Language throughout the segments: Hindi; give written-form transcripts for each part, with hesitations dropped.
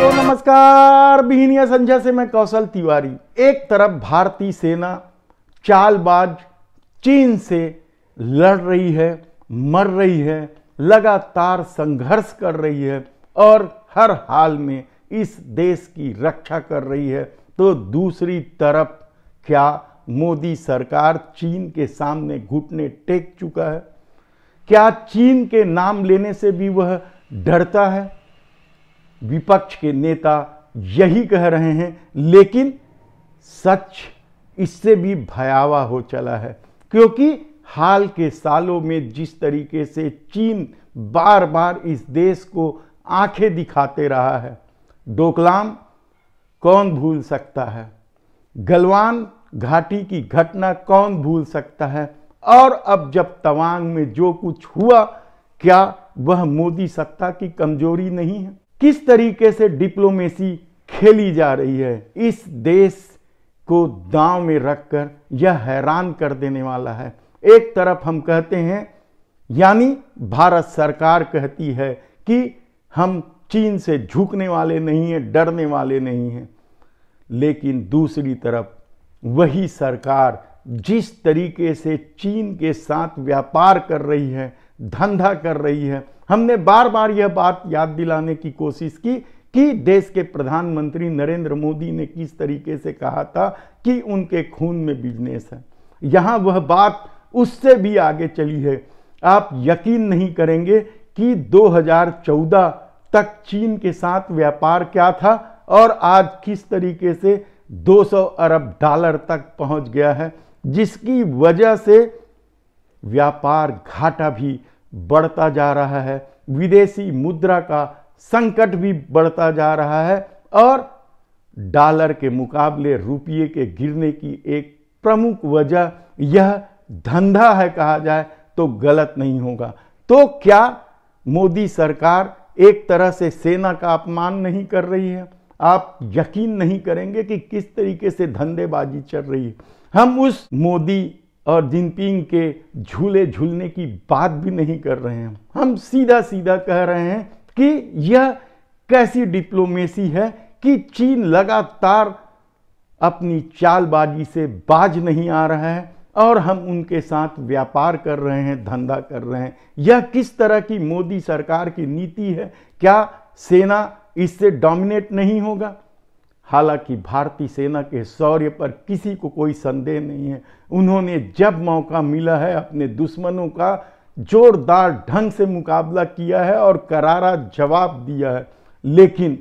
तो नमस्कार, बिहनिया संध्या से मैं कौशल तिवारी। एक तरफ भारतीय सेना चालबाज चीन से लड़ रही है, मर रही है, लगातार संघर्ष कर रही है और हर हाल में इस देश की रक्षा कर रही है, तो दूसरी तरफ क्या मोदी सरकार चीन के सामने घुटने टेक चुका है? क्या चीन के नाम लेने से भी वह डरता है? विपक्ष के नेता यही कह रहे हैं, लेकिन सच इससे भी भयावह हो चला है, क्योंकि हाल के सालों में जिस तरीके से चीन बार बार इस देश को आंखें दिखाते रहा है, डोकलाम कौन भूल सकता है, गलवान घाटी की घटना कौन भूल सकता है, और अब जब तवांग में जो कुछ हुआ, क्या वह मोदी सत्ता की कमजोरी नहीं है? किस तरीके से डिप्लोमेसी खेली जा रही है, इस देश को दांव में रखकर यह हैरान कर देने वाला है। एक तरफ हम कहते हैं, यानी भारत सरकार कहती है कि हम चीन से झुकने वाले नहीं हैं, डरने वाले नहीं हैं, लेकिन दूसरी तरफ वही सरकार जिस तरीके से चीन के साथ व्यापार कर रही है, धंधा कर रही है। हमने बार बार यह बात याद दिलाने की कोशिश की कि देश के प्रधानमंत्री नरेंद्र मोदी ने किस तरीके से कहा था कि उनके खून में बिजनेस है। यहाँ वह बात उससे भी आगे चली है। आप यकीन नहीं करेंगे कि 2014 तक चीन के साथ व्यापार क्या था और आज किस तरीके से 200 अरब डॉलर तक पहुंच गया है, जिसकी वजह से व्यापार घाटा भी बढ़ता जा रहा है, विदेशी मुद्रा का संकट भी बढ़ता जा रहा है और डॉलर के मुकाबले रुपये के गिरने की एक प्रमुख वजह यह धंधा है, कहा जाए तो गलत नहीं होगा। तो क्या मोदी सरकार एक तरह से सेना का अपमान नहीं कर रही है? आप यकीन नहीं करेंगे कि किस तरीके से धंधेबाजी चल रही है। हम उस मोदी और जिनपिंग के झूले झूलने की बात भी नहीं कर रहे हैं, हम सीधा सीधा कह रहे हैं कि यह कैसी डिप्लोमेसी है कि चीन लगातार अपनी चालबाजी से बाज नहीं आ रहा है और हम उनके साथ व्यापार कर रहे हैं, धंधा कर रहे हैं। यह किस तरह की मोदी सरकार की नीति है? क्या सेना इससे डोमिनेट नहीं होगा? हालांकि भारतीय सेना के शौर्य पर किसी को कोई संदेह नहीं है। उन्होंने जब मौका मिला है अपने दुश्मनों का जोरदार ढंग से मुकाबला किया है और करारा जवाब दिया है। लेकिन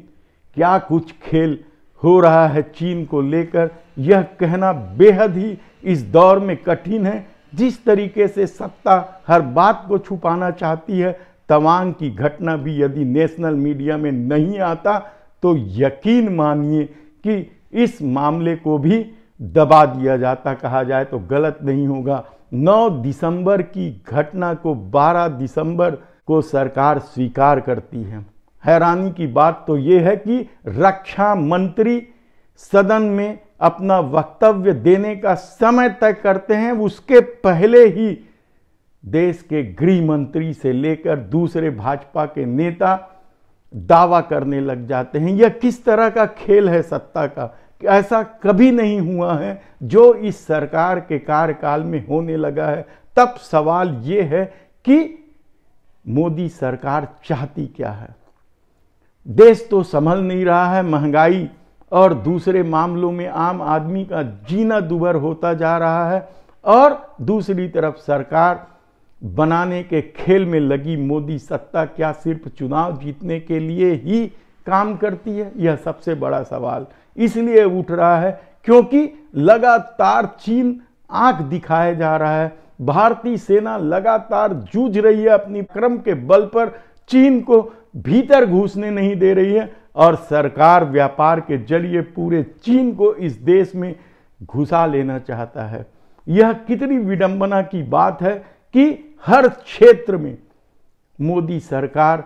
क्या कुछ खेल हो रहा है चीन को लेकर, यह कहना बेहद ही इस दौर में कठिन है। जिस तरीके से सत्ता हर बात को छुपाना चाहती है, तवांग की घटना भी यदि नेशनल मीडिया में नहीं आता तो यकीन मानिए कि इस मामले को भी दबा दिया जाता, कहा जाए तो गलत नहीं होगा। 9 दिसंबर की घटना को 12 दिसंबर को सरकार स्वीकार करती है। हैरानी की बात तो यह है कि रक्षा मंत्री सदन में अपना वक्तव्य देने का समय तय करते हैं, उसके पहले ही देश के गृह मंत्री से लेकर दूसरे भाजपा के नेता दावा करने लग जाते हैं। यह किस तरह का खेल है सत्ता का? ऐसा कभी नहीं हुआ है जो इस सरकार के कार्यकाल में होने लगा है। तब सवाल यह है कि मोदी सरकार चाहती क्या है? देश तो संभल नहीं रहा है, महंगाई और दूसरे मामलों में आम आदमी का जीना दुभर होता जा रहा है और दूसरी तरफ सरकार बनाने के खेल में लगी मोदी सत्ता क्या सिर्फ चुनाव जीतने के लिए ही काम करती है? यह सबसे बड़ा सवाल इसलिए उठ रहा है क्योंकि लगातार चीन आंख दिखाए जा रहा है। भारतीय सेना लगातार जूझ रही है, अपनी क्रम के बल पर चीन को भीतर घुसने नहीं दे रही है और सरकार व्यापार के जरिए पूरे चीन को इस देश में घुसा लेना चाहता है। यह कितनी विडंबना की बात है कि हर क्षेत्र में मोदी सरकार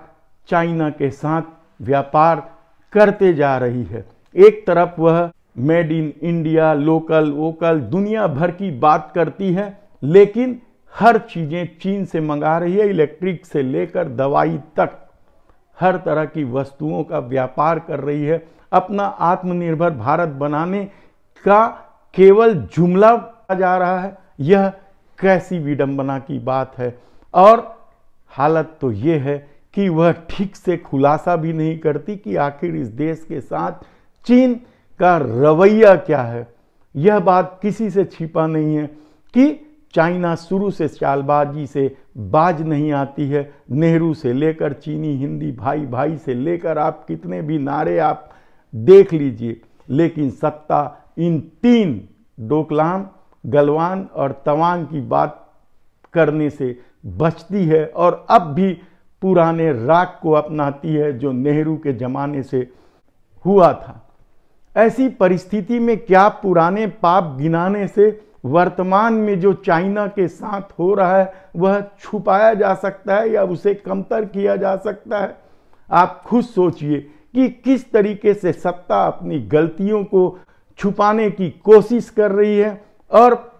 चाइना के साथ व्यापार करते जा रही है। एक तरफ वह made in India, local vocal दुनिया भर की बात करती है, लेकिन हर चीजें चीन से मंगा रही है, इलेक्ट्रिक से लेकर दवाई तक हर तरह की वस्तुओं का व्यापार कर रही है। अपना आत्मनिर्भर भारत बनाने का केवल जुमला जा रहा है। यह कैसी विडंबना की बात है। और हालत तो ये है कि वह ठीक से खुलासा भी नहीं करती कि आखिर इस देश के साथ चीन का रवैया क्या है। यह बात किसी से छिपा नहीं है कि चाइना शुरू से चालबाजी से बाज नहीं आती है। नेहरू से लेकर चीनी हिंदी भाई भाई से लेकर आप कितने भी नारे आप देख लीजिए, लेकिन सत्ता इन तीन डोकलाम, गलवान और तवांग की बात करने से बचती है और अब भी पुराने राग को अपनाती है जो नेहरू के ज़माने से हुआ था। ऐसी परिस्थिति में क्या पुराने पाप गिनाने से वर्तमान में जो चाइना के साथ हो रहा है वह छुपाया जा सकता है या उसे कमतर किया जा सकता है? आप खुद सोचिए कि किस तरीके से सत्ता अपनी गलतियों को छुपाने की कोशिश कर रही है और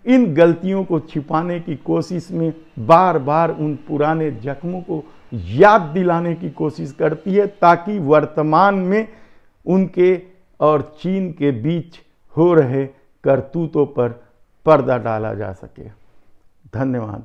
इन गलतियों को छिपाने की कोशिश में बार बार उन पुराने जख्मों को याद दिलाने की कोशिश करती है ताकि वर्तमान में उनके और चीन के बीच हो रहे करतूतों पर पर्दा डाला जा सके। धन्यवाद।